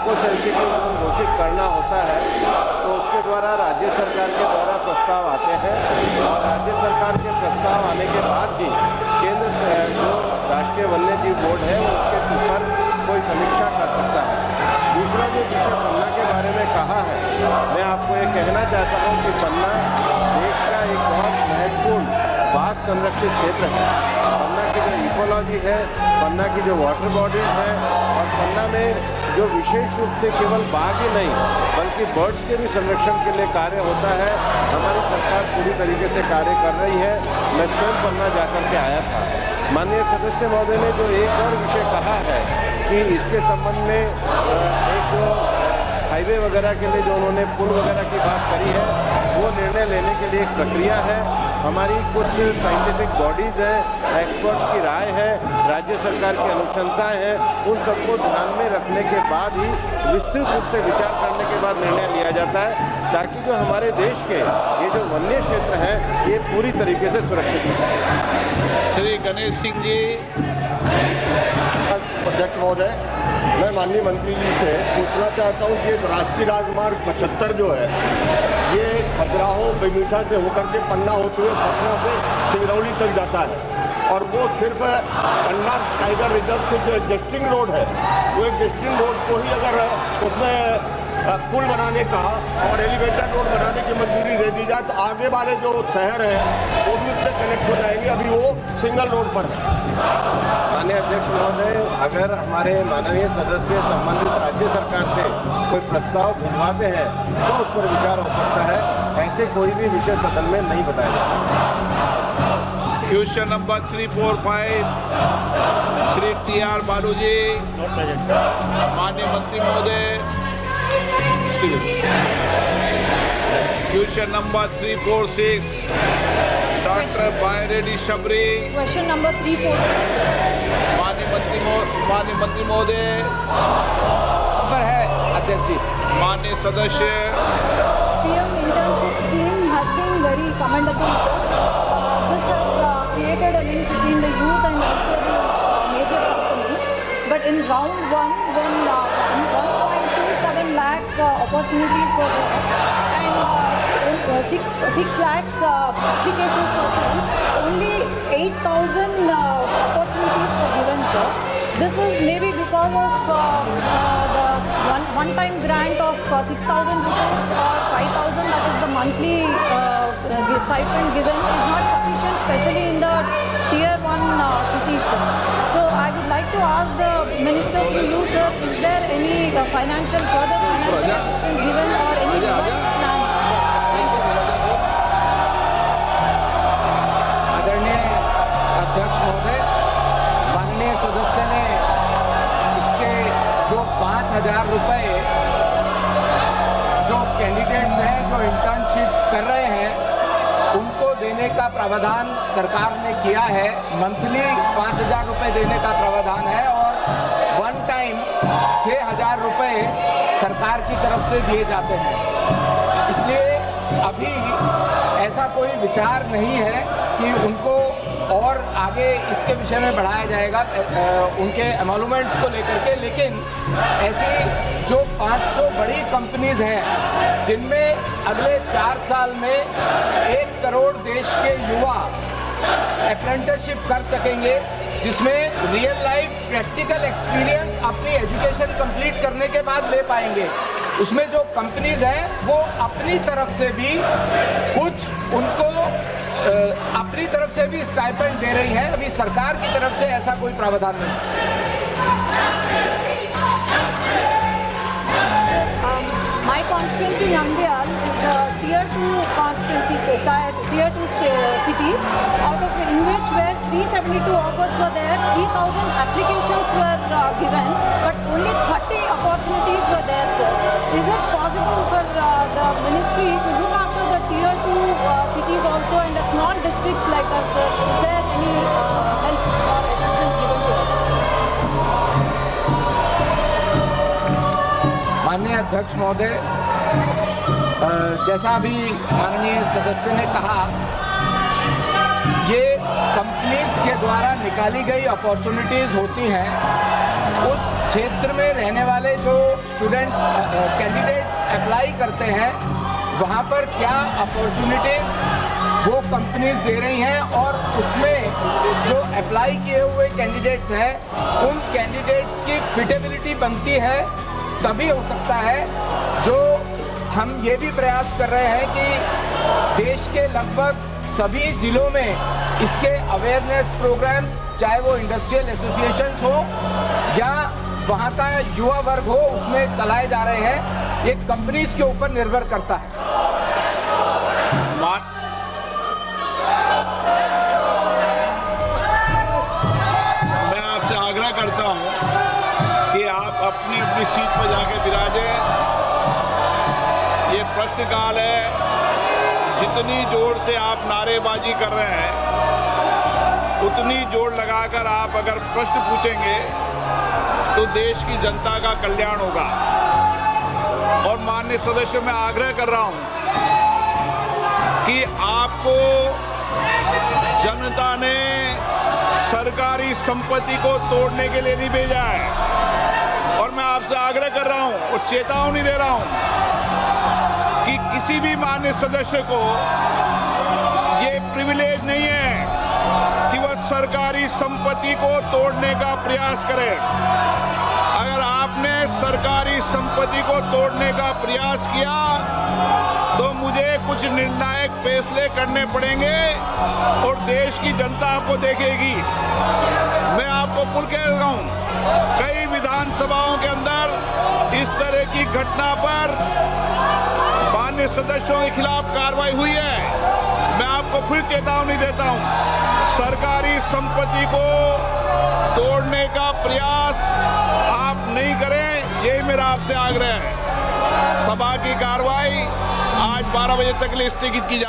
Eco sensitive घोषित करना होता है तो उसके द्वारा राज्य सरकार के द्वारा प्रस्ताव आते हैं और राज्य सरकार के प्रस्ताव आने के बाद ही केंद्र जो राष्ट्रीय वन्यजीव बोर्ड है उसके ऊपर कोई समीक्षा कर सकता है। दूसरा जो विषय पन्ना के बारे में कहा है, मैं आपको ये कहना चाहता हूँ कि पन्ना देश का एक बहुत महत्वपूर्ण बाघ संरक्षित क्षेत्र है। पन्ना की जो इकोलॉजी है, पन्ना की जो वाटर बॉडीज है और पन्ना में जो विशेष रूप से केवल बाघ ही नहीं बल्कि बर्ड्स के भी संरक्षण के लिए कार्य होता है, हमारी सरकार पूरी तरीके से कार्य कर रही है। मैं स्वयं पन्ना जाकर के आया था। माननीय सदस्य महोदय ने जो एक और विषय कहा है कि इसके संबंध में एक जो हाईवे वगैरह के लिए जो उन्होंने पुल वगैरह की बात करी है, वो निर्णय लेने के लिए एक प्रक्रिया है। हमारी कुछ साइंटिफिक बॉडीज़ हैं, एक्सपर्ट्स की राय है, राज्य सरकार की अनुशंसाएं हैं, उन सबको ध्यान में रखने के बाद ही विस्तृत रूप से विचार करने के बाद निर्णय लिया जाता है ताकि जो हमारे देश के ये जो वन्य क्षेत्र हैं ये पूरी तरीके से सुरक्षित हो। श्री गणेश सिंह जी। अध्यक्ष महोदय, मैं माननीय मंत्री जी से पूछना चाहता हूँ कि राष्ट्रीय राजमार्ग 75 जो है ये खजुराहो बेमीठा से होकर के पन्ना होते हुए सतना से सिंगरौली तक जाता है और वो सिर्फ पन्ना टाइगर रिजर्व से जो एग्जिस्टिंग रोड है वो एग्जिस्टिंग रोड को ही अगर उसमें पुल बनाने का और एलिवेटेड रोड बनाने की मंजूरी दे दी जाए तो आगे वाले जो शहर हैं वो भी उससे कनेक्ट हो जाएंगे। अभी वो सिंगल रोड पर है। माननीय अध्यक्ष महोदय, अगर हमारे माननीय सदस्य संबंधित राज्य सरकार से कोई प्रस्ताव भिजवाते हैं तो उस पर विचार हो सकता है। ऐसे कोई भी विषय सदन में नहीं बताया जा सकता। Question number 345 Shri TR. बालू जी। माननीय मंत्री महोदय। Question number 346 doctor Byreddy Shabari. Question number 346 माननीय मंत्री महोदय पर है अध्यक्ष जी। माननीय सदस्य। PM internship scheme has been very commendable, sir. This has created a link between the youth and also the major companies. But in round one, when 1.27 lakh opportunities were there and 6 lakhs applications were sent, only 8,000 opportunities were given, sir. This is maybe because of the one-time grant of 6,000 rupees or 5,000, that is the monthly stipend given, is not sufficient, especially in the tier 1 cities, sir. So I would like to ask the minister through you, sir, is there any further financial assistance given or any revised plan? आदरणीय अध्यक्ष महोदय, माननीय सदस्य ने इसके जो 5,000 रुपये जो कैंडिडेट्स हैं जो इंटर्नशिप कर रहे हैं उनको देने का प्रावधान सरकार ने किया है। मंथली 5,000 रुपये देने का प्रावधान है और वन टाइम 6,000 रुपये सरकार की तरफ से दिए जाते हैं। इसलिए अभी ऐसा कोई विचार नहीं है कि उनको और आगे इसके विषय में बढ़ाया जाएगा उनके एमोलूमेंट्स को लेकर के, लेकिन ऐसी जो 500 बड़ी कंपनीज हैं जिनमें अगले 4 साल में 1 करोड़ देश के युवा अप्रेंटिसशिप कर सकेंगे, जिसमें रियल लाइफ प्रैक्टिकल एक्सपीरियंस अपनी एजुकेशन कंप्लीट करने के बाद ले पाएंगे, उसमें जो कंपनीज हैं वो अपनी तरफ से भी कुछ उनको अपनी तरफ से भी स्टाइपेंड दे रही है। अभी सरकार की तरफ से ऐसा कोई प्रावधान नहीं। My constituency Namdiyal is a tier 2 constituency, so tier 2 city, out of which where 372 offers were there, 3,000 applications were given, but only 30 opportunities were there, sir. Is it possible for the ministry to look after the tier 2 cities also and the small districts like us, sir? Is there any help or assistance given to us? माननीय अध्यक्ष महोदय, जैसा अभी माननीय सदस्य ने कहा, ये कंपनीज के द्वारा निकाली गई अपॉर्चुनिटीज़ होती हैं, उस क्षेत्र में रहने वाले जो स्टूडेंट्स कैंडिडेट्स अप्लाई करते हैं, वहाँ पर क्या अपॉर्चुनिटीज़ वो कंपनीज दे रही हैं और उसमें जो अप्लाई किए हुए कैंडिडेट्स हैं उन कैंडिडेट्स की फिटेबिलिटी बनती है, तभी हो सकता है। जो हम ये भी प्रयास कर रहे हैं कि देश के लगभग सभी जिलों में इसके अवेयरनेस प्रोग्राम्स, चाहे वो इंडस्ट्रियल एसोसिएशन हो या वहाँ का युवा वर्ग हो, उसमें चलाए जा रहे हैं। ये कंपनीज के ऊपर निर्भर करता है। मैं आपसे आग्रह करता हूं कि आप अपनी अपनी सीट पर जाके विराजें। ये प्रश्नकाल है, जितनी जोर से आप नारेबाजी कर रहे हैं उतनी जोर लगाकर आप अगर प्रश्न पूछेंगे तो देश की जनता का कल्याण होगा। और माननीय सदस्यों, मैं आग्रह कर रहा हूं कि आपको जनता ने सरकारी संपत्ति को तोड़ने के लिए नहीं भेजा है। और मैं आपसे आग्रह कर रहा हूं और चेतावनी दे रहा हूं कि किसी भी माननीय सदस्य को ये प्रिविलेज नहीं है कि वह सरकारी संपत्ति को तोड़ने का प्रयास करे। अगर आपने सरकारी संपत्ति को तोड़ने का प्रयास किया तो मुझे कुछ निर्णायक फैसले करने पड़ेंगे और देश की जनता आपको देखेगी। मैं आपको पुल कह रहा हूं, कई विधानसभाओं के अंदर इस तरह की घटना पर माननीय सदस्यों के खिलाफ कार्रवाई हुई है। मैं आपको फिर चेतावनी देता हूं, सरकारी संपत्ति को तोड़ने का प्रयास आप नहीं करें, यही मेरा आपसे आग्रह है। सभा की कार्रवाई आज 12 बजे तक के लिए स्थगित की जा